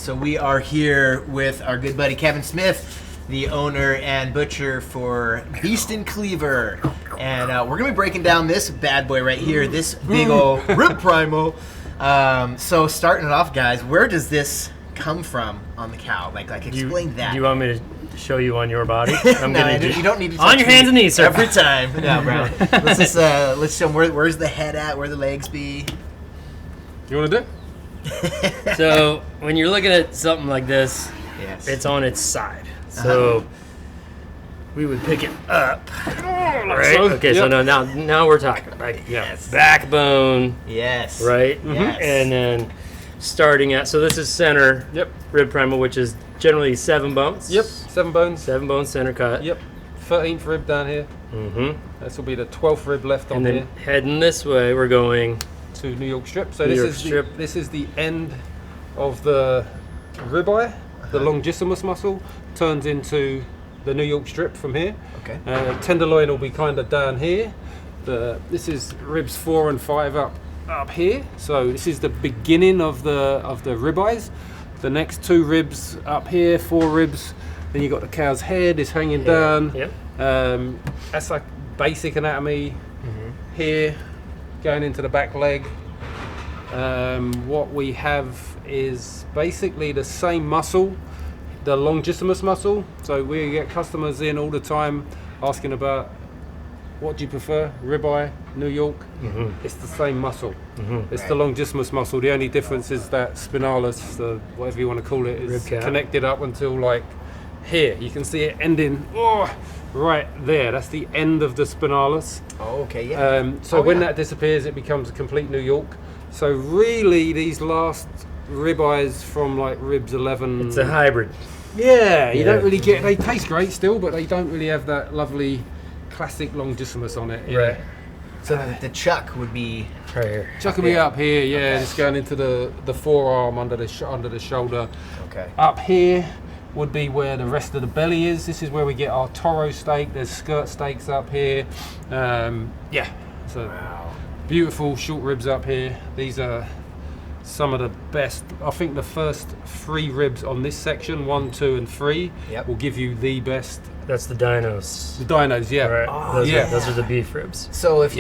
So we are here with our good buddy Kevin Smith, the owner and butcher for Beast and Cleaver. And we're going to be breaking down this bad boy right here, this big old rib primal. So starting it off, guys, where does this come from on the cow? Like explain that. Do you want me to show you on your body? You don't need to touch on your hands and knees, sir. Every time. No, bro. Let's show them where's the head at, where the legs be. You want to do? So when you're looking at something like this, Yes. it's on its side. So we would pick it up, right? so. Okay, so now we're talking, like, Yes. backbone, Yes. right? Yes. And then starting at, so this is center rib primal, which is generally 7 bones. Yep, 7 bones. 7 bone center cut. Yep, 13th rib down here. Mm-hmm. This will be the 12th rib left on And then here heading this way, we're going to New York strip. So New this York is strip. this is the end of the ribeye. The longissimus muscle turns into the New York strip from here. Okay. Tenderloin will be kind of down here. This is ribs 4 and 5 up here. So this is the beginning of the ribeyes. The next 2 ribs up here, 4 ribs. Then you got the cow's head is hanging down. Yep. That's like basic anatomy here, going into the back leg. What we have is basically the same muscle, the longissimus muscle. So we get customers in all the time asking about, what do you prefer, ribeye, New York? It's the same muscle. It's the longissimus muscle. The only difference is that spinalis, whatever you want to call it, is connected up until like here. You can see it ending right there. That's the end of the spinalis. Oh, okay, yeah. So when that disappears, it becomes a complete New York. So really, these last ribeyes from like ribs 11. It's a hybrid. Yeah, you don't really get. They taste great still, but they don't really have that lovely classic longissimus on it. Right. So the chuck would be Right here. Chuck will be up here, yeah. It's going into the forearm under the shoulder. okay. Up here would be where the rest of the belly is. This is where we get our toro steak. There's skirt steaks up here. So beautiful short ribs up here. These are some of the best. I think the first 3 ribs on this section, 1, 2, and 3, will give you the best. That's the dinos. The dinos, yeah. Right. Those are the beef ribs. So if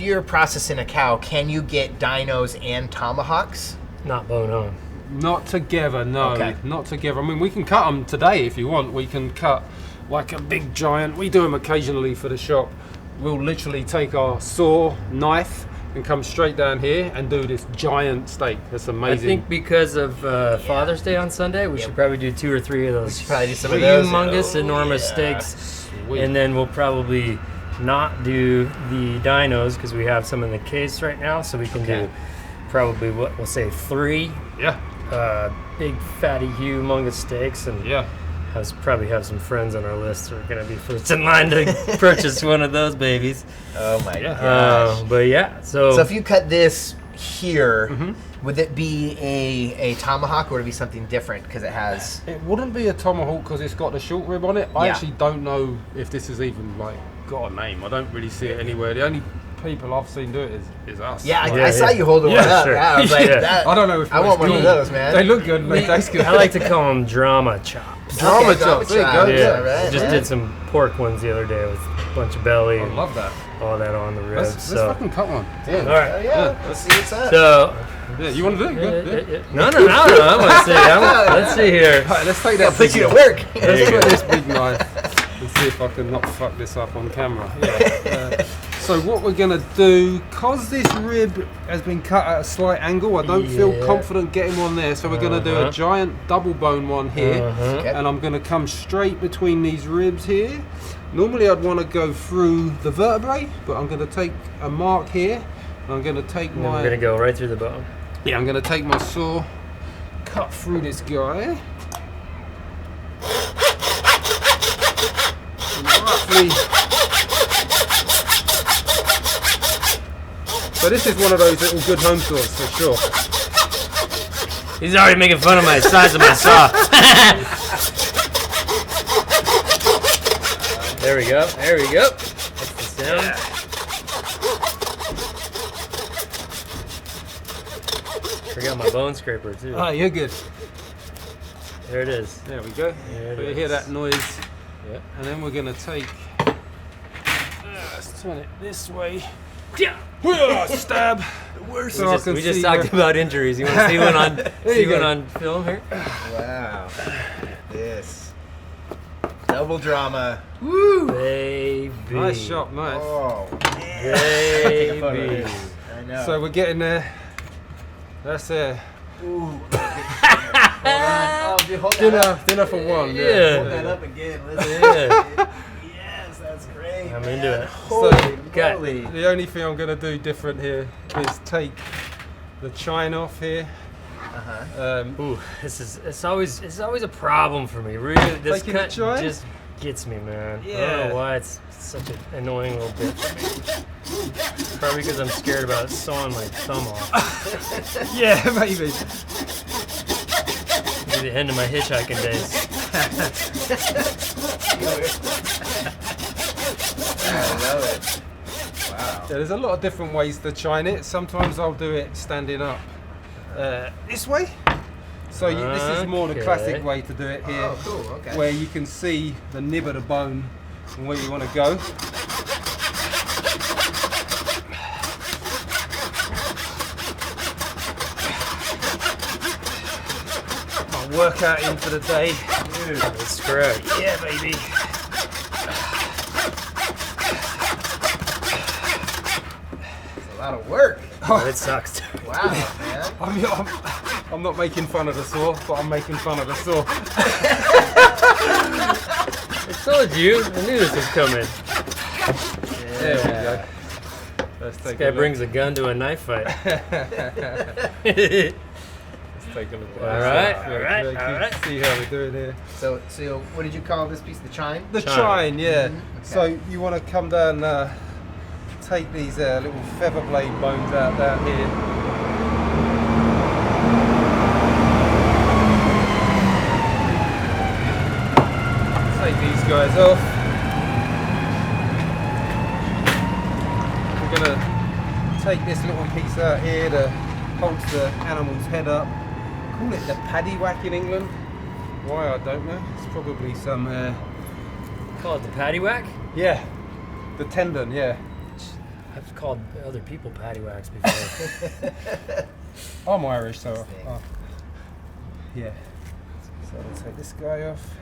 you're processing a cow, can you get dinos and tomahawks? Not bone on. Not together, no. Okay. Not together. I mean, we can cut them today if you want. We can cut like a big giant. We do them occasionally for the shop. We'll literally take our saw, knife, and come straight down here and do this giant steak. That's amazing. I think because of Father's Day on Sunday, we should probably do 2 or 3 of those. We should probably do some of those. Humongous, enormous steaks. Sweet. And then we'll probably not do the dinos because we have some in the case right now. So we can do probably, what we'll say, 3 big, fatty, humongous steaks. And probably have some friends on our list who are going to be first in line to purchase one of those babies. Oh my gosh. But yeah, so if you cut this here, would it be a tomahawk or would it be something different because it has? It wouldn't be a tomahawk because it's got the short rib on it. I actually don't know if this is even like got a name. I don't really see it anywhere. The only people I've seen do it is us. Yeah, I saw you hold one up. Sure. Yeah, I was like, I don't know if I want one of those, man. They look good. They taste good. I like to call them drama chops. Drama chops. There you go. Yeah, right, just did some pork ones the other day with a bunch of belly I and love that. all that on the ribs. Let's fucking cut one. Yeah. All right. Let's see what's up. So, Yeah, you want to do it? Yeah. no. I want to see. Let's see here. Right, let's take I'll that. put you to work. Let's put this big knife and see if I can not fuck this up on camera. Yeah. So what we're gonna do, cause this rib has been cut at a slight angle, I don't feel confident getting one there. So we're gonna do a giant double bone one here, and I'm gonna come straight between these ribs here. Normally I'd want to go through the vertebrae, but I'm gonna take a mark here. And I'm gonna take We're gonna go right through the bone. Yeah, I'm gonna take my saw, cut through this guy. And roughly. So this is one of those little good home saws for sure. He's already making fun of my size of my saw. There we go. That's the sound. Forgot my bone scraper too. Oh, you're good. There it is. There we go. There it You is. hear that noise? Yeah. And then we're gonna take. Let's turn it this way. Yeah. Stab. Worst. So I can We just see talked about injuries. You want to see one on you go. on film here? Wow. This. Double drama. Woo! Baby. Nice sharp knife. Oh, man. Take a photo of Baby. this. I know. So we're getting there. That's Ooh. Hold on. Oh, dude, hold that up. dinner for one. Yeah. Hold that up again. Let's Yeah. Yes, that's great. I'm man. into it. Holy got- moly. The only thing I'm gonna do different here is take the chine off here. Uh-huh. Ooh, it's always a problem for me. Really, this Taking a cut try? just gets me, man. I don't Yeah. know why it's such an annoying little bitch. Probably because I'm scared about sawing my thumb off. Yeah, maybe. Maybe the end of my hitchhiking days. I love it. Wow. Yeah, there's a lot of different ways to chine it. Sometimes I'll do it standing up this way. So this is more the Okay. classic way to do it here, Oh, cool. Okay. where you can see the nib of the bone and where you want to go. My workout in for the day. That's correct. Yeah, baby. It's a lot of work. Oh, it sucks. Wow, man. I'm not making fun of the saw, but I'm making fun of the saw. I told you. I knew this was coming. There we go. Let's This take guy a look. brings a gun to a knife fight. Let's take a look at All this. right, Yeah, all right, yeah, all right. See how we're doing here. So, what did you call this piece? The chine? The Chine. chine, yeah. Okay. So you want to come down, take these little feather blade bones out down here. Take these guys off. We're gonna take this little piece out here that holds the animal's head up. Call it the paddywhack in England. Why I don't know. It's probably some. Call it the paddywhack? Yeah, the tendon. Yeah. I've called other people paddywhacks before. I'm Irish, so. Interesting. Yeah. So let's take this guy off.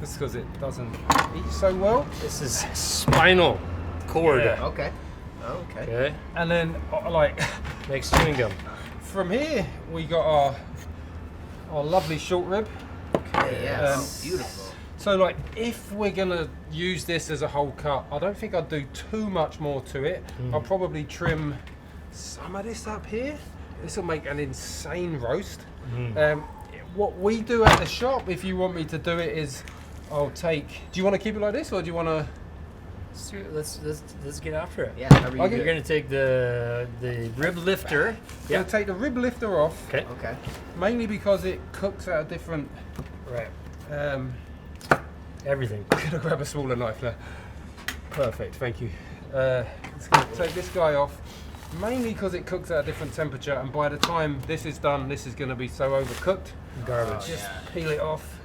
Just because it doesn't eat so well. This is spinal cord. Yeah. Okay. Okay. Okay. And then, like, Makes chewing gum. from here we got our lovely short rib. Okay, yeah. Um, Beautiful. So, like, if we're gonna use this as a whole cut, I don't think I'd do too much more to it. I'll probably trim some of this up here. This will make an insane roast. What we do at the shop, if you want me to do it, is I'll take. Do you want to keep it like this, or do you want to? Let's get after it. Yeah. However you Okay. do You're it. gonna take the rib lifter. Yeah. Take the rib lifter off, Okay. Okay. mainly because it cooks at a different. Right. I'm Everything. gonna grab a smaller knife now. Perfect, thank you. Let's go take this guy off, mainly because it cooks at a different temperature, and by the time this is done, this is going to be so overcooked. Garbage. Oh, Just yeah. peel it off.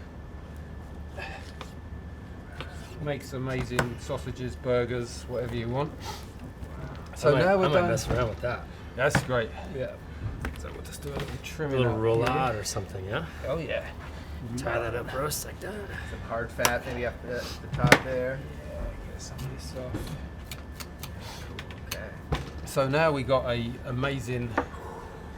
Makes amazing sausages, burgers, whatever you want. So now we're I might done. mess around with that. That's great. Yeah. So we'll just do a little A trimming. little up roll here. out or something, yeah? Oh yeah. Tie that up roast like that. Some hard fat maybe up the top there. Get some of this off. Okay. So now we got a amazing,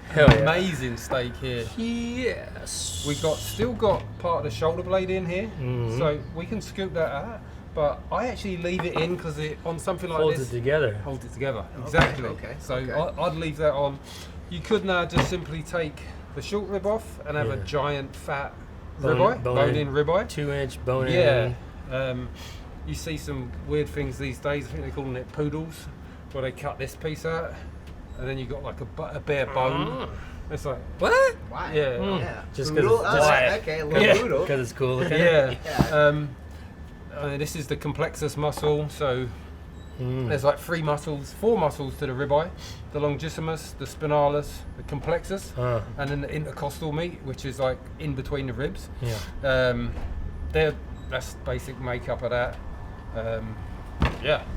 Hell yeah. amazing steak here. Yes. We still got part of the shoulder blade in here, Mhm. so we can scoop that out. But I actually leave it in because it on something like Holds this it together. holds it together. Exactly. okay, So okay. I'd leave that on. You could now just simply take the short rib off and have a Yeah. giant fat Bone- ribeye, bone-in. bone-in ribeye. 2-inch bone Yeah. in. You see some weird things these days. I think they're calling it poodles, where they cut this piece out, and then you got like a bare bone. It's like What? Why? Yeah. Mm. Yeah. Just 'cause Poodle? it's Oh, just- okay, a little Yeah. poodle. Because it's cool looking. yeah. Yeah. This is the complexus muscle, so There's like 4 muscles to the ribeye: the longissimus, the spinalis, the complexus, and then the intercostal meat, which is like in between the ribs. That's basic makeup of that.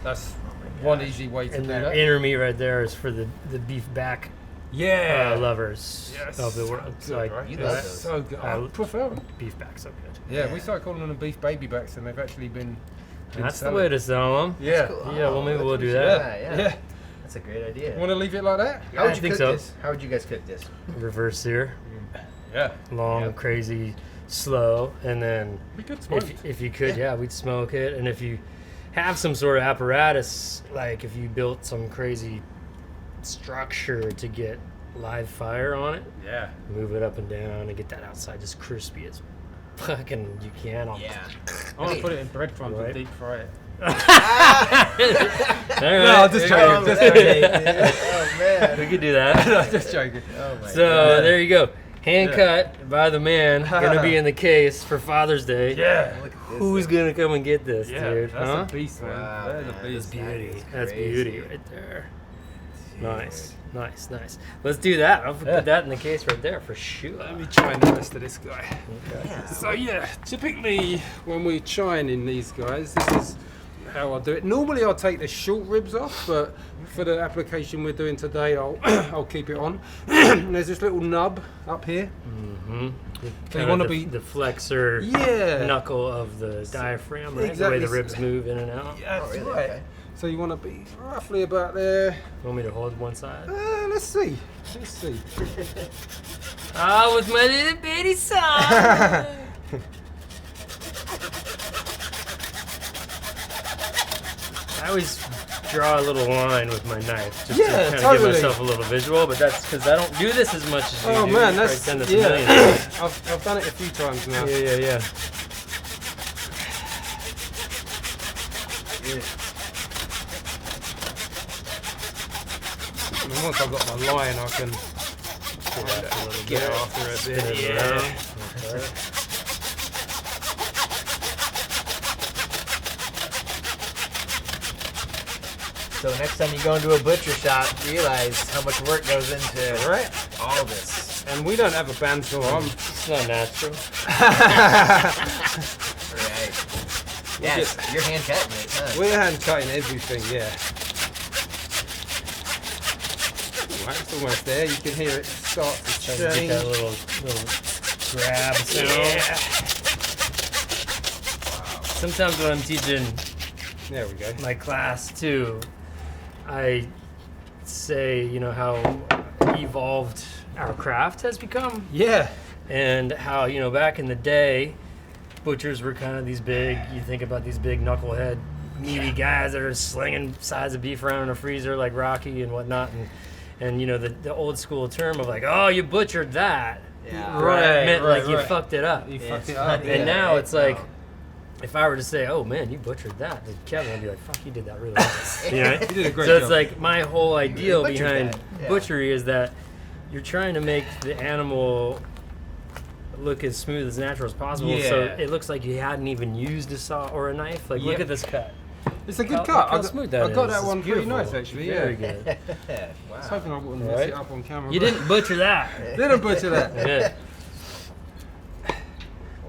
That's one easy way to do that. The inner meat right there is for the beef back lovers of the world. So good, right? That's so good. I prefer them. Beef back, so good. Yeah, we started calling them beef baby backs, and they've actually been that's the way to sell them. Yeah. Cool. Yeah, well, maybe we'll do that. Yeah. That's a great idea. Want to leave it like that? How would you cook this? How would you guys cook this? Reverse sear. Yeah. Long, crazy, slow, and then We could smoke it. if you could, we'd smoke it. And if you have some sort of apparatus, like if you built some crazy structure to get live fire on it, move it up and down and get that outside just crispy as fucking you can. I want to put it in breadcrumbs and deep fry it. No, I'm just joking. Oh man, we could do that. No, just joking. Oh my So God. there you go. Hand cut by the man. Gonna be in the case for Father's Day. Yeah. Look at this Who's thing. gonna come and get this, dude? That's a beast, man. Wow, That is man, a beast. Beauty. That's crazy. beauty right there. Nice. Let's do that. I'll put that in the case right there for sure. Let me chine the rest of this guy. Yeah. So typically when we chine in these guys, this is how I do it. Normally I'll take the short ribs off, but for the application we're doing today, I'll keep it on. There's this little nub up here. So you want to be the flexor knuckle of the diaphragm, right? Exactly. The way the ribs move in and out. Yeah, that's Oh, really? right. Okay. So you want to be roughly about there. Want me to hold one side? Let's see. With my little bitty son. I always draw a little line with my knife just to kind of give myself a little visual, but that's because I don't do this as much as you do. Man, You that's probably send us a million. I've done it a few times now. Yeah. And then once I've got my line, I can get after it a bit. Yeah. So next time you go into a butcher shop, realize how much work goes into all this. And we don't have a bandsaw. It's not natural. Right. Yes, you're hand cutting it, huh? We're hand cutting everything, Right, it's almost there. You can hear it start to Trying to get change. that little grab sound. Yeah. Sometimes when I'm teaching There we go. my class too, I say, how evolved our craft has become, Yeah. and how, back in the day, butchers were kind of these big, you think about these big knucklehead, meaty guys that are slinging sides of beef around in a freezer like Rocky and whatnot, and the old school term of like, oh, you butchered that. Yeah. Right. Meant like you right. fucked it up. You fucked It's it up. funny. And Yeah, now right. it's like, No. if I were to say, oh man, you butchered that, then Kevin would be like, fuck, you did that really nice. You know? You did a great So job. it's like my whole ideal butchered behind that, yeah. butchery is that you're trying to make the animal look as smooth as natural as possible, so Yeah. it looks like you hadn't even used a saw or a knife. Like, look Yep. at this cut. It's a good Look cut. how smooth that I got is. that It's one pretty beautiful. nice, actually. Very Yeah. good. I was hoping I wouldn't mess Right. it up on camera. You but- didn't butcher that. Didn't butcher that. Yeah.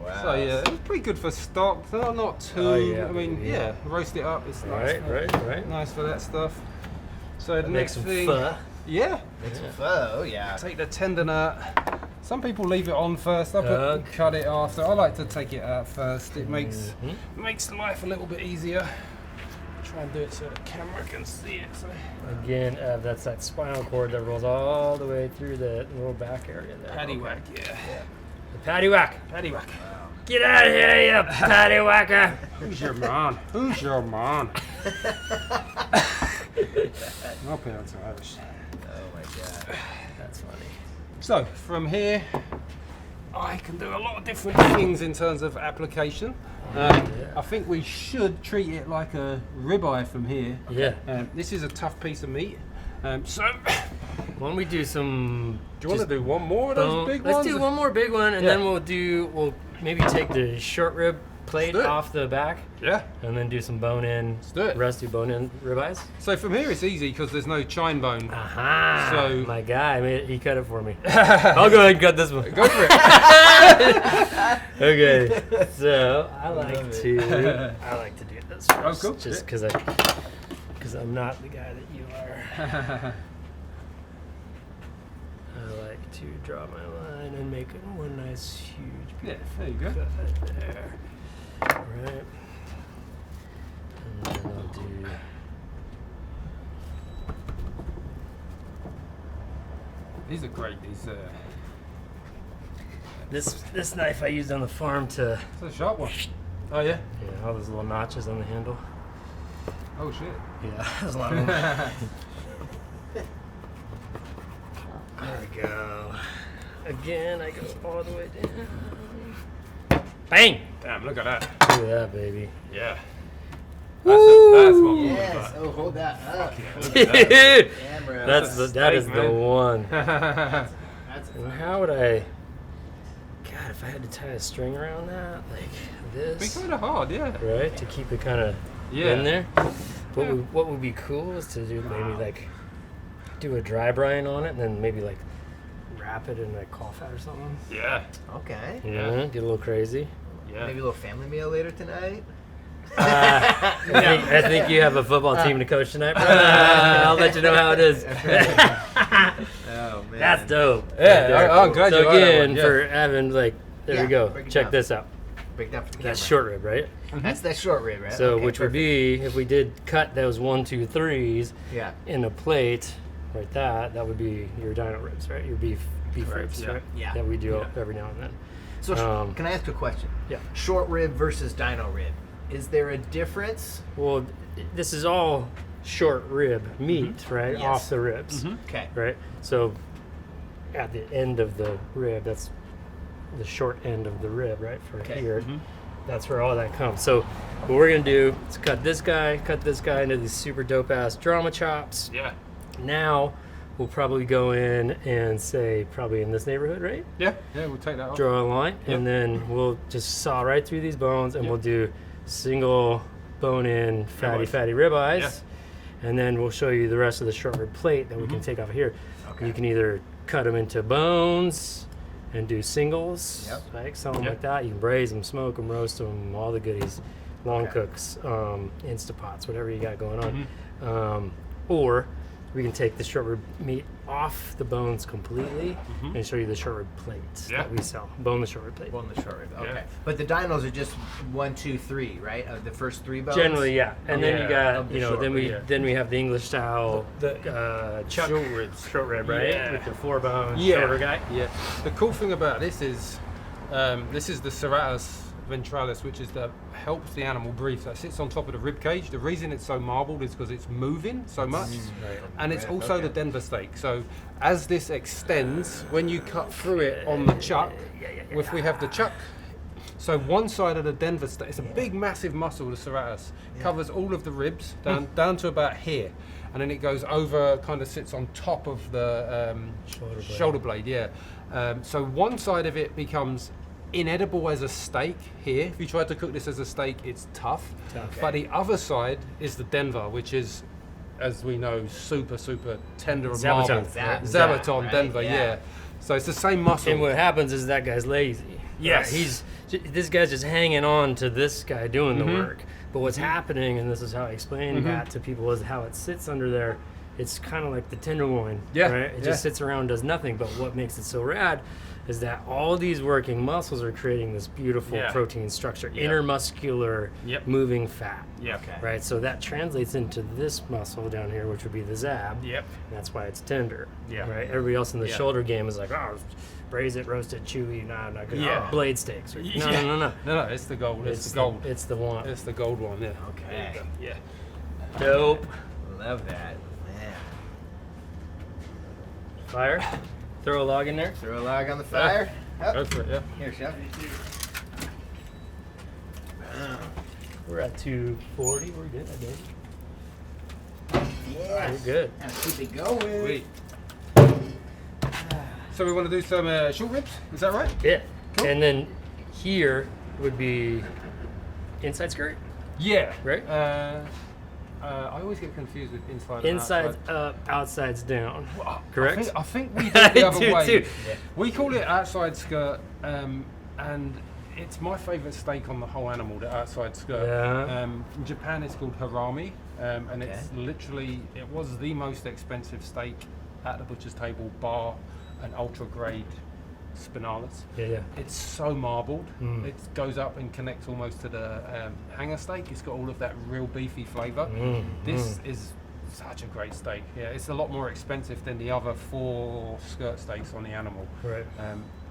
Wow. So yeah, it was pretty good for stock. Not too. Oh, yeah, I mean, yeah. roast it up. It's nice. Right. Nice for that stuff. So the Make next some thing, pho. yeah, Make some pho, oh yeah. take the tendon out. Some people leave it on first. I Okay. cut it after. I like to take it out first. It makes Mm-hmm. makes life a little bit easier. Try and do it so the camera can see it. So. Again, that's that spinal cord that rolls all the way through the little back area there. Paddy whack, yeah. The patty whack. Paddy whack. Get out of here, you patty whacker. Who's your man? Who's your man? I'll put it on to Irish. Oh my god. That's funny. So from here, I can do a lot of different things in terms of application. I think we should treat it like a ribeye from here. Yeah. This is a tough piece of meat. So, Why don't we do some? do you want to do one more of those big Let's ones? do one more big one, and Yeah. then we'll maybe take the short rib plate off the back. Yeah. And then do some bone-in, do it. rusty bone-in ribeyes. So from here it's easy because there's no chine bone. Aha! So my guy, he cut it for me. I'll go ahead and cut this one. Go for it. Okay, so I like to do this first, Oh, cool. just because I'm not the guy that you are. I like to draw my line and make it one nice, huge, beautiful there you go. cut there. Right. And then I'll do. These are great. This knife I used on the farm to. It's a sharp one. Oh yeah. Yeah, all those little notches on the handle. Oh shit. Yeah, there's a lot of them. There we go. Again, I go all the way down. Bang! Damn, look at that. Look at that, baby. Yeah. That's what we Yes. Oh, hold that up. That Camera. is the man. one. That's And how would I? God, if I had to tie a string around that, like Be this, kind of hard, yeah. right, to keep it kind of in there. What would be cool is to do maybe like do a dry brine on it, and then maybe like wrap it in like cough fat or something. Yeah. okay. Yeah, get a little crazy. Yeah. Maybe a little family meal later tonight. I think you have a football team to coach tonight, bro. I'll let you know how it is. Oh man. That's dope. Yeah, Right there. I'm glad you So like that again, one, yeah. for Evan, like, there Yeah, we go. break it Check down. this out. Break down for the camera. That's short rib, right? That's that short rib, right? So Okay, which would perfect. be, if we did cut those 1, 2, 3s Yeah. in a plate, right, that would be your dino ribs, right? Your beef ribs, yeah. right? Yeah. That we do every now and then. So Um, can I ask a question? Yeah. Short rib versus dino rib. Is there a difference? Well, this is all short rib meat, right? Yes. Off the ribs, Okay. right? So at the end of the rib, that's the short end of the rib, right? For Okay. here, that's where all that comes. So what we're gonna do is cut this guy into these super dope ass drama chops. Yeah. Now we'll probably go in and say probably in this neighborhood, right? Yeah. Yeah, we'll take that off. Draw a line, and then we'll just saw right through these bones, and we'll do single bone-in fatty ribeyes, and then we'll show you the rest of the short rib plate that we can take off of here. Okay. You can either cut them into bones and do singles, Yep. right? Sell them like that. You can braise them, smoke them, roast them, all the goodies, long cooks, Instapots, whatever you got going on. Or we can take the short rib meat off the bones completely and show you the short rib plates that we sell. Boneless short rib plate. Well, in the short rib. Okay. Yeah. But the dinos are just 1, 2, 3, right? The first 3 bones. Generally, yeah. And then you got, Of the you know, short then we rib, then we have the English style chuck Short ribs. short rib, right? Yeah. With the 4 bone Yeah. shorter guy. Yeah. The cool thing about this is the serratus ventralis, which is the helps the animal breathe. That sits on top of the rib cage. The reason it's so marbled is because it's moving so much, and it's also the Denver steak. So as this extends, when you cut through it on the chuck, if we have the chuck. So one side of the Denver steak, it's a big, massive muscle, the serratus, covers all of the ribs down to about here, and then it goes over, kind of sits on top of the shoulder blade. So one side of it becomes inedible as a steak here. If you try to cook this as a steak, it's tough. But the other side is the Denver, which is, as we know, super tender and marbled. Zabaton, right? Denver, yeah. So it's the same muscle. And what happens is that guy's lazy. Yes. This guy's just hanging on to this guy doing the work. But what's happening, and this is how I explain that to people, is how it sits under there. It's kind of like the tenderloin, right? It just sits around, does nothing. But what makes it so rad is that all these working muscles are creating this beautiful protein structure, intermuscular moving fat. Right? So that translates into this muscle down here, which would be the zab. And that's why it's tender. Right? Everybody else in the shoulder game is like, oh, braise it, roast it, chewy, nah, not good. Oh, blade steaks. Or, no. No, it's the gold. It's the gold. It's the one. It's the gold one, yeah. Okay. Yeah. Dope. Love that. Man. Fire. Throw a log in there. Throw a log on the fire. Oh, Go for it, yeah. here, chef. We're at 240. We're good, I think. Yeah. We're good. Gotta keep it going. Sweet. So we want to do some short ribs, is that right? Yeah. And then here would be inside skirt? Yeah. Right? I always get confused with inside and Inside's outside. up, outside's down. Well, Correct? I think we do it the other do way. too. Yeah. We call it outside skirt, and it's my favourite steak on the whole animal, the outside skirt. Yeah. In Japan, it's called harami, and Okay. it's literally, it was the most expensive steak at the butcher's table, bar an ultra grade spinalis. Yeah. It's so marbled. Mm. It goes up and connects almost to the hanger steak. It's got all of that real beefy flavour. This is such a great steak. Yeah, it's a lot more expensive than the other 4 skirt steaks on the animal. Right.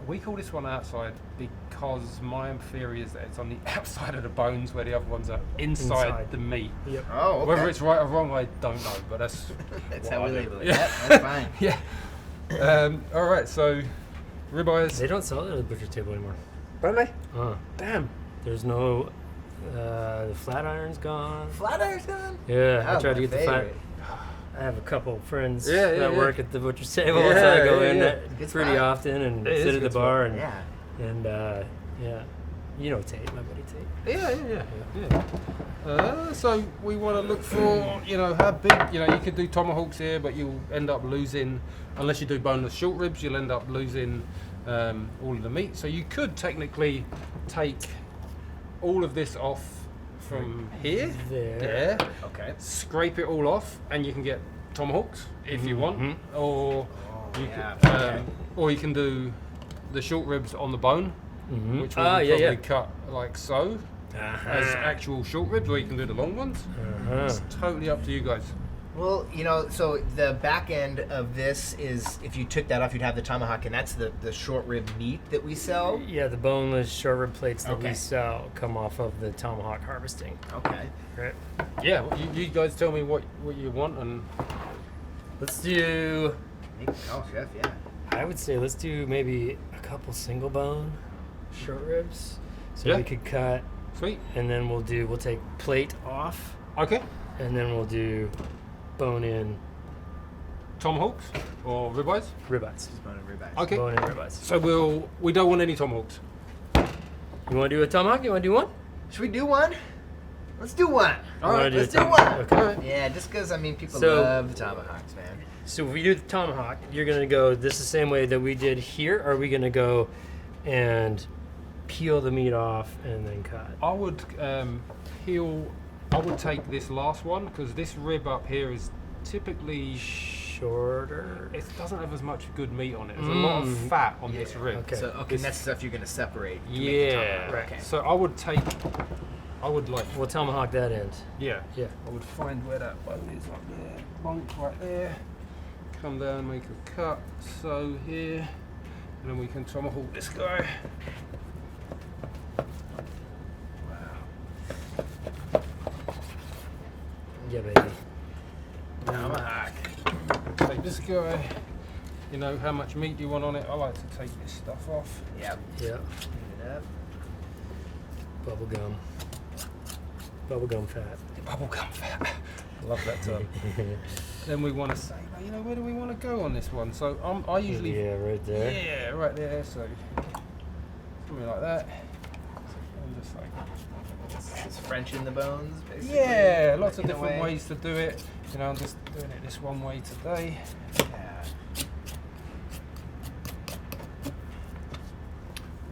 We call this one outside because my theory is that it's on the outside of the bones, where the other ones are inside. The meat. Yep. Oh, okay. Whether it's right or wrong, I don't know, but that's That's what how I we do. label it. Yeah. Yep, that's fine. Yeah. All right, so ribeyes. They don't sell it at the butcher table anymore. Don't they? Damn. There's no. The flat iron's gone. Flat iron's gone? Yeah, I Oh, tried my to get the flat. favorite. I have a couple friends Yeah, that yeah. work at the butcher's table, Yeah, so I go yeah, in yeah. Good pretty spot. often and It is sit a at the good bar spot. and Yeah. yeah, you know Tate, my buddy Tate. Yeah. So we want to look for, how big, you could do tomahawks here, but you'll end up losing, unless you do boneless short ribs, you'll end up losing all of the meat. So you could technically take all of this off from here, There. Okay. scrape it all off, and you can get tomahawks if you want, or Oh, you yeah. could, Okay. or you can do the short ribs on the bone, Mm-hmm. which we'll probably yeah. cut like so, as actual short ribs, or you can do the long ones. It's totally up to you guys. Well, so the back end of this is, if you took that off, you'd have the tomahawk, and that's the short rib meat that we sell. Yeah, the boneless short rib plates that Okay. we sell come off of the tomahawk harvesting. Okay. Right. Yeah, well, you guys tell me what you want, and Let's do. Oh, chef, yeah. I would say let's do maybe a couple single bone short ribs, so Yeah. we could cut, sweet. and then we'll take plate off, Okay, and then we'll do bone in tomahawks or ribeyes. ribeyes. Just bone and ribeyes. Okay, Bone in ribeyes. so we don't want any tomahawks. You want to do a tomahawk? You want to do one? Should we do one? Let's do one. All right, Let's do one. Okay. Yeah, just because, people So- love the tomahawks, man. So if we do the tomahawk, you're gonna go this the same way that we did here, or are we gonna go and peel the meat off and then cut? I would I would take this last one because this rib up here is typically Shorter. it doesn't have as much good meat on it. There's a lot of fat on this rib. Okay. So, This- that's stuff you're going to separate. To make the Yeah. tomahawk. Okay. So I would like We'll tomahawk that end. yeah. Yeah. I would find where that bone is up there. Bonk right there. Come down, make a cut. So here, and then we can tomahawk this guy. Yeah, baby. Tomahawk. Take this guy. How much meat do you want on it? I like to take this stuff off. Yep. Yeah. Clean it up. Bubble gum. Bubble gum fat. Bubblegum fat. Love that term. Then we want to say, where do we want to go on this one? So I usually Yeah, right there. yeah, right there. So something like that. And just like It's French in the bones, basically. yeah, lots of In a different way. ways to do it. I'm just doing it this one way today. Yeah.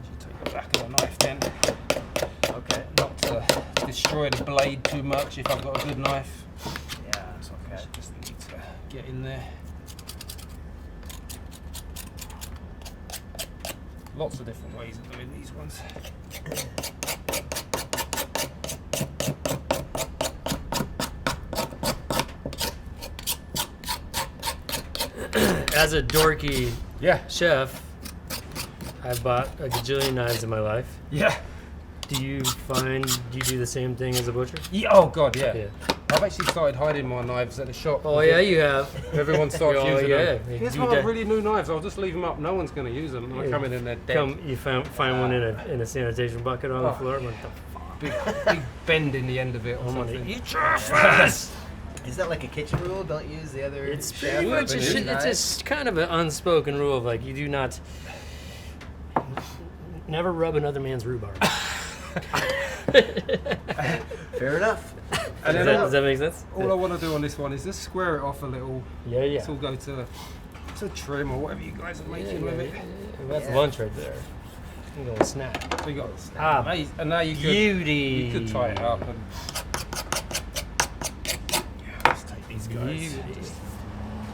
You take the back of the knife then, Okay. not to destroy the blade too much if I've got a good knife. Yeah, it's okay. Just need to get in there. Lots of different ways of doing these ones. As a dorky Yeah. chef, I've bought a gajillion knives in my life. Yeah. Do you do the same thing as a butcher? Yeah. Oh God, yeah. Yeah. I've actually started hiding my knives at the shop. Oh yeah, you have. Everyone starts Oh, using yeah. them. You Here's do one that. of really new knives. I'll just leave them up. No one's going to use them. And I Yeah. come in and they're dead. You find one in a sanitation bucket on the floor. What the Big bend in the end of it or I'm gonna something. eat your face. Is that like a kitchen rule? Don't use the other It's chef pretty or much the it's knife? just kind of an unspoken rule of like you do not never rub another man's rhubarb. Fair enough. And then Does that make sense? all I want to do on this one is just square it off a little. Yeah. This will go to trim or whatever you guys are making with it. That's lunch right there. A little snack. So you got the snap. And now you could tie it up and let's take these guys.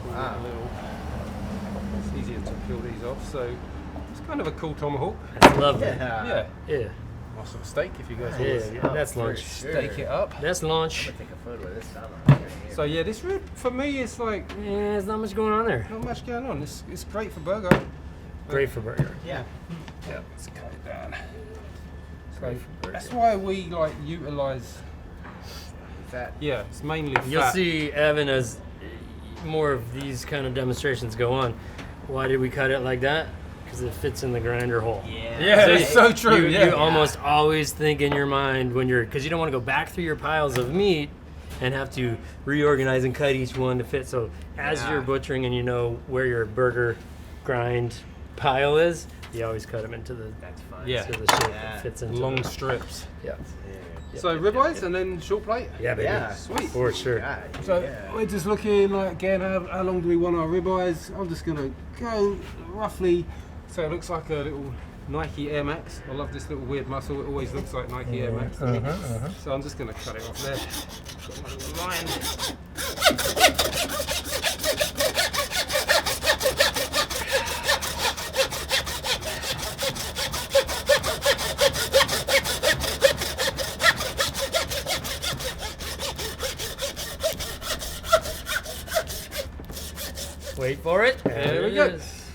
Wow. It's easier to peel these off. So it's kind of a cool tomahawk. That's lovely. Yeah. Yeah. Nice little steak if you guys Yeah, want to that's lunch. steak it up. That's lunch. I'm gonna take a photo of this salad right here. So yeah, this rib for me is like Yeah, there's not much going on there. not much going on. It's great for burger. Great for burger. Yeah. Yeah, let's cut it down. Great for burger. That's why we like utilize. Fat. Yeah, it's mainly fat. You'll see Evan as more of these kind of demonstrations go on. Why did we cut it like that? Because it fits in the grinder hole. Yeah. Yeah, it's so true. You almost always think in your mind when because you don't want to go back through your piles of meat and have to reorganize and cut each one to fit. So as you're butchering and you know where your burger grind pile is, you always cut them into the That's fun. Yeah. to the shape that fits into long the, strips. yeah. So ribeyes and then short plate. Yeah, baby. Yeah. Sweet. For sure. So yeah. we're just looking like again how long do we want our ribeyes? I'm just gonna go roughly. So it looks like a little Nike Air Max. I love this little weird muscle. It always looks like Nike Air Max. So I'm just gonna cut it off there. Got my little line. Wait for it. There we it go. is.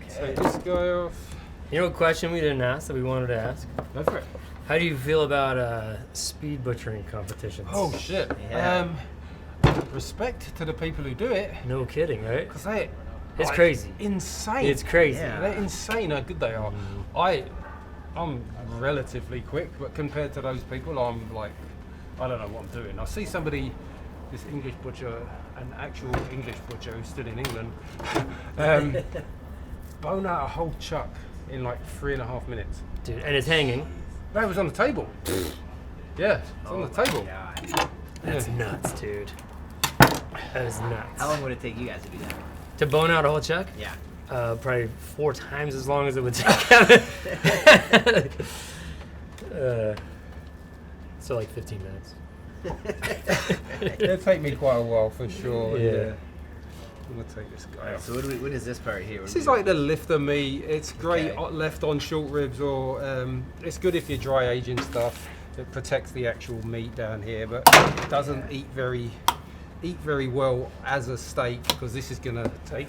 So this guy off. You know a question we didn't ask that we wanted to ask? Go for it. How do you feel about speed butchering competitions? Oh shit. Yeah. Respect to the people who do it, No kidding, right? because they It's like, crazy. insane. It's crazy. Yeah. They're insane how good they are. I'm relatively quick, but compared to those people, I'm like, I don't know what I'm doing. I see somebody, this English butcher, an actual English butcher who's still in England, bone out a whole chuck in like 3.5 minutes. Dude, and it's hanging. That was on the table. Yeah, it's on the table. God. That's nuts, dude. That is nuts. How long would it take you guys to do that? To bone out a whole chuck? Yeah. Probably 4 times as long as it would take Kevin. So like 15 minutes. It'll take me quite a while for sure. Yeah. I'm gonna take this guy off. So what is this part here? This is like the lifter meat. It's great Okay. left on short ribs, or it's good if you're dry aging stuff. It protects the actual meat down here, but it doesn't eat very well as a steak because this is gonna take.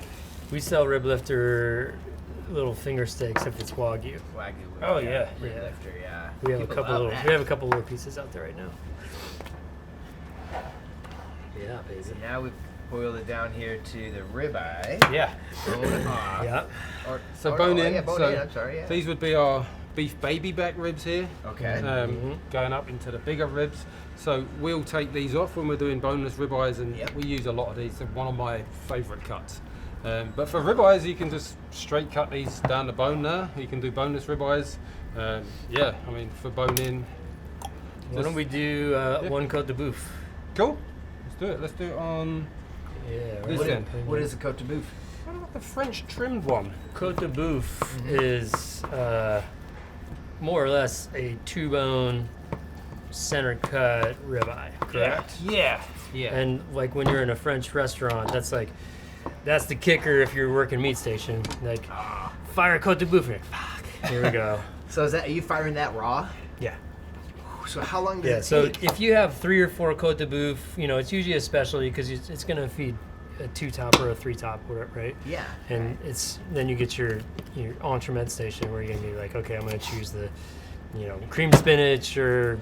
We sell rib lifter little finger steaks if it's Wagyu. Wagyu. Oh, yeah. Rib Yeah. lifter, yeah. We have People a couple love little that. we have a couple little pieces out there right now. Yeah, baby. So now we've boiled it down here to the ribeye. Yeah. Bone off. Yeah. So bone in. Yeah, bone so in. I'm sorry. Yeah. these would be our beef baby back ribs here. Okay. Going up into the bigger ribs. So we'll take these off when we're doing boneless ribeyes, and Yep. we use a lot of these. They're one of my favourite cuts. But for ribeyes, you can just straight cut these down the bone now. You can do boneless ribeyes. Yeah, I mean, for bone in. Why don't we do one cote de boeuf? Cool. Let's do it. Let's do it on Yeah. This right. end. What is the cote de boeuf? what about the French trimmed one? Cote de boeuf is more or less a 2-bone center cut ribeye, correct? Yeah. Yeah. And like when you're in a French restaurant, that's the kicker if you're working meat station. Like, fire cote de boeuf. Here we go. So are you firing that raw? Yeah. So how long does Yeah, it so take? if you have 3 or 4 cote de boeuf, it's usually a specialty because it's going to feed a 2-top or a 3-top, right? Yeah. And then you get your entremet station where you're going to be like, okay, I'm going to choose the, cream spinach or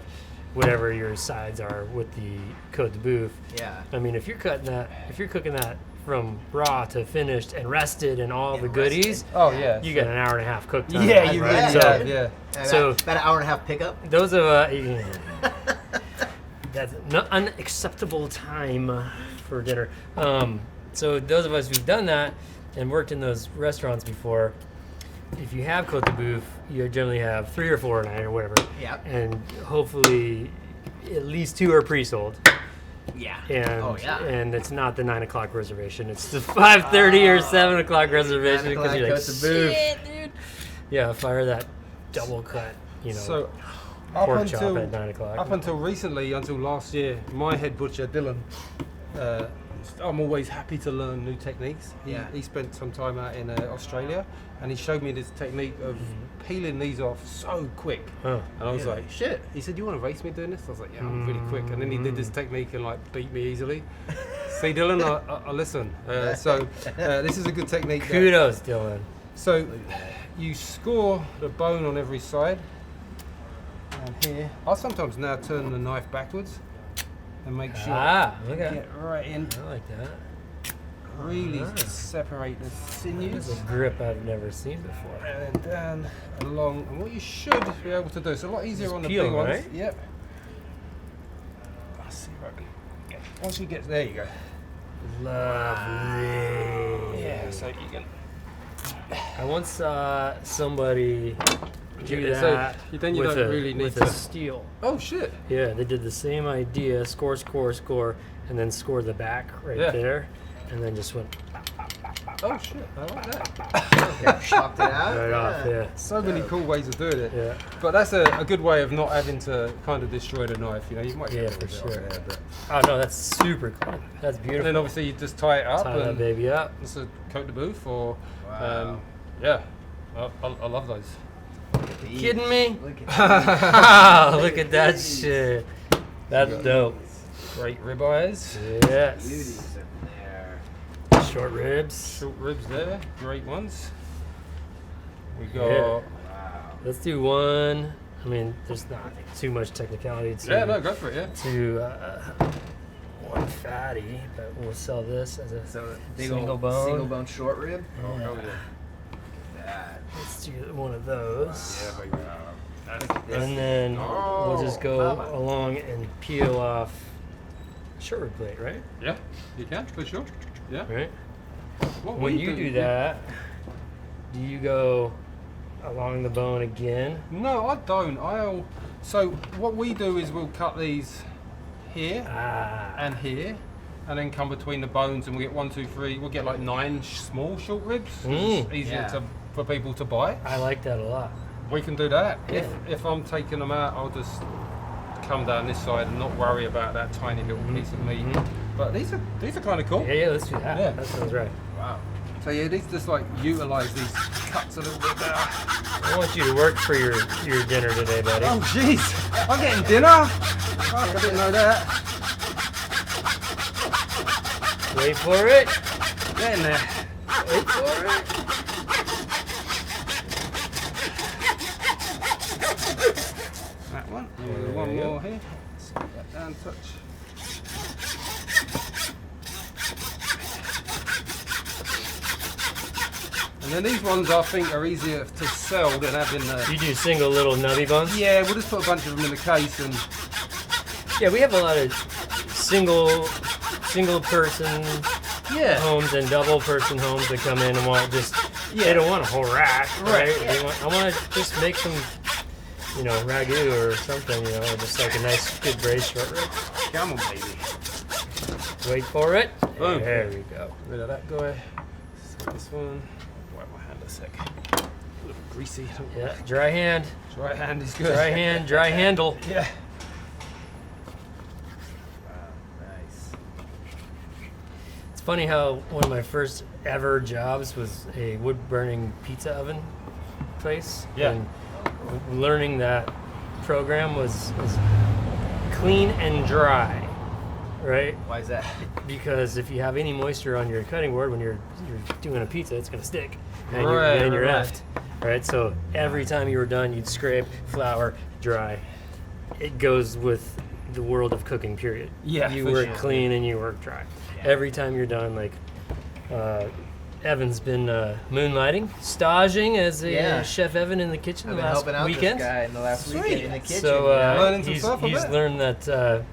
whatever your sides are with the cote de boeuf. Yeah. I mean, if you're cooking that from raw to finished and rested and all the goodies, Oh yeah. you got an hour and a half cook time. Yeah, you Right. really So- have. Yeah. And So- about an hour and a half pickup. Those of that's not unacceptable time for dinner. So those of us who've done that and worked in those restaurants before, if you have cote de boeuf, you generally have 3 or 4 a night or whatever. Yep. And hopefully at least 2 are pre-sold. Yeah. And, yeah. and it's not the 9 o'clock reservation. It's the 5:30 or 7 o'clock reservation because you're like, shit, dude. Yeah, fire that double cut, So pork chop at 9 o'clock. Up until recently, until last year, my head butcher, Dylan, I'm always happy to learn new techniques. He spent some time out in Australia, and he showed me this technique of peeling these off so quick. And I was like, shit. He said, you want to race me doing this? I was like, yeah, I'm really quick. And then he did this technique and like beat me easily. See, Dylan, I listen. So this is a good technique. Kudos, Dylan. So you score the bone on every side. And here, I'll sometimes now turn the knife backwards and make sure get right in. I like that. Really separate the sinews. That's a grip I've never seen before. And then down along. And what you should be able to do, it's a lot easier on the peel, big ones. right? Yep. Let's see if I can get. Once you get there, you go. Lovely. Yeah. So you can. I once saw somebody do So that then you with don't really need with to. a steel. Oh shit. Yeah, they did the same idea, score, and then score the back right there, and then just went Oh shit. I like that. Chopped it out. right off. Yeah. So many cool ways of doing it. Yeah. But that's a good way of not having to kind of destroy the knife. You might get a For little bit sure. off there, but. Oh no, that's super cool. That's beautiful. And then obviously you just tie it up Tie that and baby up. just a coat de booth or Wow. I love those. Kidding me? Look at Look at that shit. That's dope. Great ribeyes, Yes. beauties in there. Short ribs. short ribs there, great ones. We got Yeah. Let's do one. I mean, there's not too much technicality to go for it, yeah. to one fatty, but we'll sell this as a So big single old bone. single bone short rib. Oh hell That. Let's do one of those. yeah. Baby. And then we'll just go mama. along and peel off short rib plate, right? Yeah, you can for sure. Yeah. Right. What When we you do that, do you go along the bone again? No, I don't. So what we do is we'll cut these here and here, and then come between the bones, and we get 1, 2, 3. We'll get like 9 small short ribs. It's easier for people to buy. I like that a lot. We can do that. Yeah. If I'm taking them out, I'll just come down this side and not worry about that tiny little piece of meat. But these are kind of cool. Yeah, let's do that. Yeah. That sounds right. Wow. So yeah, these just like utilize these cuts a little bit better. I want you to work for your dinner today, buddy. Oh jeez, I'm getting dinner. Fuck, I didn't know that. Wait for it. Get in there. Wait for it. That one. And we'll do one more here. Set that down, touch. And then these ones I think are easier to sell than having the. You do single little nubby buns? Yeah, we'll just put a bunch of them in the case and. Yeah, we have a lot of single person homes and double person homes that come in and want just they don't want a whole rack, right? I want to just make some ragu or something, or just like a nice good braised short rib. Come on, baby. Wait for it. Boom. There we go. Rid of that guy. So this one. Wipe my hand a sec. A little greasy. Yeah, dry hand. Right hand is good. Dry hand, dry handle. Yeah. Nice. It's funny how one of my first ever jobs was a wood burning pizza oven place. Yeah. And learning that program was clean and dry, right? Why is that? Because if you have any moisture on your cutting board when you're doing a pizza, it's gonna stick, and Right, you're right. effed, right? So every time you were done, you'd scrape, flour, dry. It goes with the world of cooking. Period. Yeah, You for work sure. clean and you work dry. Yeah. Every time you're done, like. Evan's been moonlighting, staging as a Chef Evan in the kitchen I've the been last helping out weekend. this guy in the last weekend in the kitchen. So Learning some he's stuff, I bet. learned that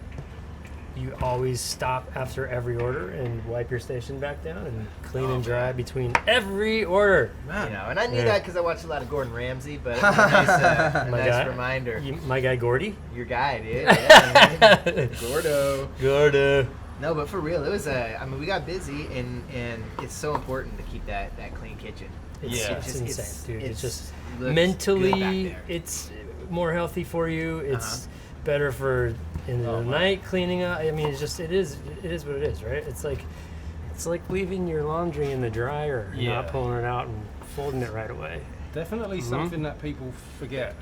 you always stop after every order and wipe your station back down and clean and dry between every order. You know, and I knew that because I watched a lot of Gordon Ramsay, but it was a nice reminder. My guy Gordy? Your guy, dude. Yeah, Gordo. No, but for real, it was I mean, we got busy, and it's so important to keep that clean kitchen. It's insane, dude. It's just looks mentally, good back there. it's more healthy for you. It's better for in the night cleaning up. I mean, it is what it is, right? It's like leaving your laundry in the dryer and not pulling it out and folding it right away. Definitely something that people forget.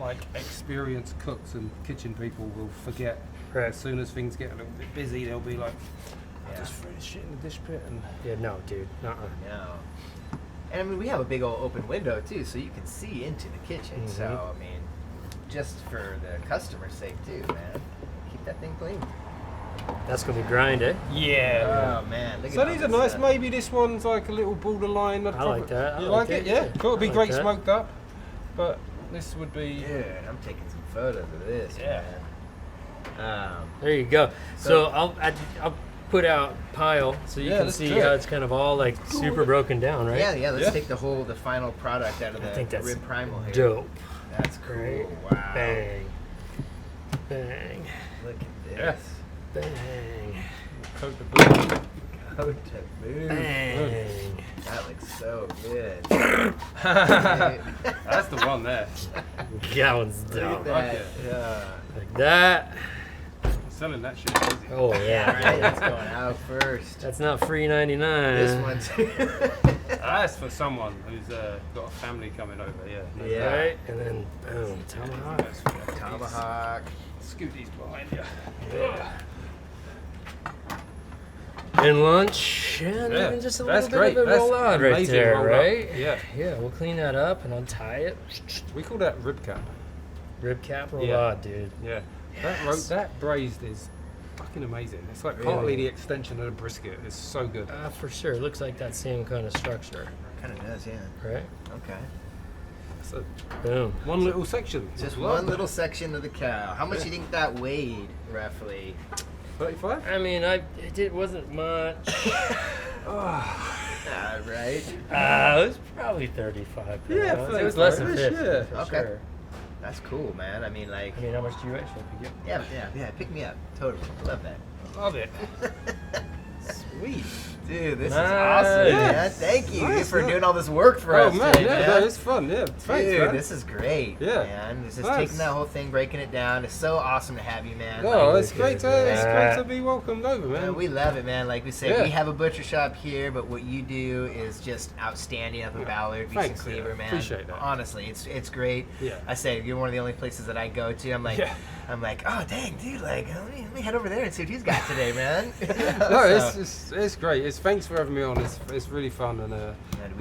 Like experienced cooks and kitchen people will forget. Right. As soon as things get a little bit busy, they'll be like, just throw this shit in the dish pit. And No, dude. No. And I mean, we have a big old open window too, so you can see into the kitchen. So I mean, just for the customer's sake too, man, keep that thing clean. That's gonna be grind, eh? yeah. Oh man, look So at these all are this nice. Maybe this one's like a little borderline. I like that. You like it? Yeah. Thought it'd be I like great that. smoked up, but this would be. Dude, I'm taking some photos of this, man. There you go. So I'll put out pile so you can see how it's kind of all like super broken down, right? Yeah. Let's take the final product out of I think the that's rib primal here. dope. That's cool. Right? Wow. Bang. Bang. Look at this. Bang. Coat the boot. Go to move. Bang. That looks so good. That's the one there. That one's Look at dope. that. Okay. Yeah. Like that. Selling that shit easy. Oh yeah. Right, that's going out first. That's not free 99. This one too. That's for someone who's got a family coming over. Yeah. Yeah. Right? And then boom, tomahawk. Tomahawk. Scoot these behind you. Yeah. And lunch, and Yeah, then just a that's little bit great. of a That's roll out right amazing there, roll up. right? Yeah. Yeah, we'll clean that up and untie it. We call that rib cap. Rib cap roll Yeah. out, dude. Yeah. Yes. That braised is fucking amazing. It's like Really? partly the extension of the brisket. It's so good. For sure. It looks like that same kind of structure, Kind of does, yeah. right? Okay. So Boom. one little section. Just Love one that. little section of the cow. How much do you think that weighed, roughly? 35? I mean, it wasn't much. Right. It was probably 35 Yeah, pounds. It was less than 35-ish, 50, yeah. for Okay. sure. That's cool, man. I mean, like, I mean, how much do you actually get? yeah. Pick me up. Totally. Love that. Love it. Sweet. Dude, this Nice. is awesome, man. Yes. Thank you Nice, for man. doing all this work for Oh us man, today, yeah, man. no, it's fun. Yeah, thanks, Dude, man. this is great, Yeah. man. This is Nice. taking that whole thing, breaking it down. It's so awesome to have you, man. Oh, Like, it's great to be welcomed over, man. man, we love it, man. Like we said, Yeah. we have a butcher shop here, but what you do is just outstanding up in Ballard, Beast and Thanks, Cleaver, yeah. man. Appreciate that. Honestly, it's great. Yeah. I say you're one of the only places that I go to. I'm like, oh dang, dude, like let me head over there and see what he's got today, man. No, So- it's great. Thanks for having me on. It's really fun, and we I'm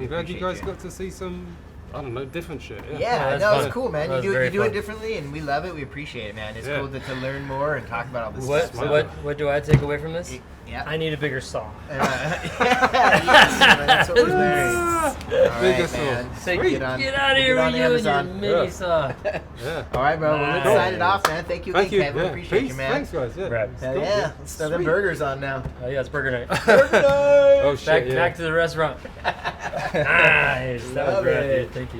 glad you appreciate guys you. got to see some, I don't know, different shit. Yeah, that's no, fun. it's cool, man. That You was very do it fun. differently, and we love it. We appreciate it, man. It's Yeah. cool to learn more and talk about all this What, stuff. what do I take away from this? Yeah. I need a bigger saw. Yes, that's what we're doing. All right, Biggest man. one. So Get out of here get on with you and your Amazon. mini saw. Yeah. All right, bro. Well, let's Nice. sign it off, man. Thank you, Thank you. Kevin. Yeah. Appreciate Peace. you, man. Thanks, guys. Yeah. Right. Hell yeah. Let's throw them Sweet. burgers on now. Oh yeah, it's burger night. Oh shit. back, yeah. back to the restaurant. Nice. That was Love great, it. dude. Thank you.